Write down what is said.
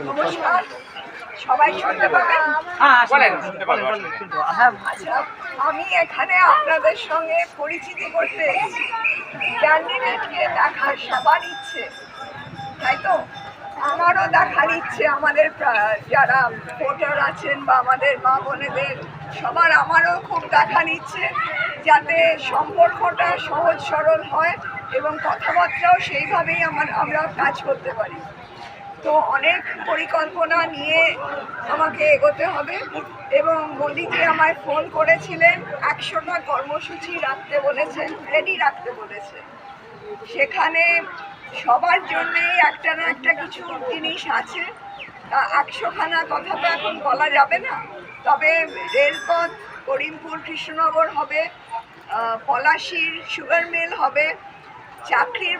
নমস্কার, সবাই শুনতে পাবেন? আচ্ছা, আমি এখানে আপনাদের সঙ্গে পরিচিতি করতে এসেছি। ক্যান্ডিডেটকে দেখার সবার ইচ্ছে, তাই তো? আমারও দেখার ইচ্ছে, আমাদের যারা ভোটার আছেন বা আমাদের মা বোনেদের সবার আমারও খুব দেখার ইচ্ছে, যাতে সম্পর্কটা সহজ সরল হয় এবং কথাবার্তাও সেইভাবেই আমরা কাজ করতে পারি। তো অনেক পরিকল্পনা নিয়ে আমাকে এগোতে হবে এবং মোদিজি আমায় ফোন করেছিলেন, 100টা কর্মসূচি রাখতে বলেছেন, রেডি রাখতে বলেছে। সেখানে সবার জন্যেই একটা না একটা কিছু জিনিস আছে। 100খানা কথা তো এখন বলা যাবে না, তবে রেলপথ করিমপুর কৃষ্ণনগর হবে, পলাশির সুগার মিল হবে, চাকরির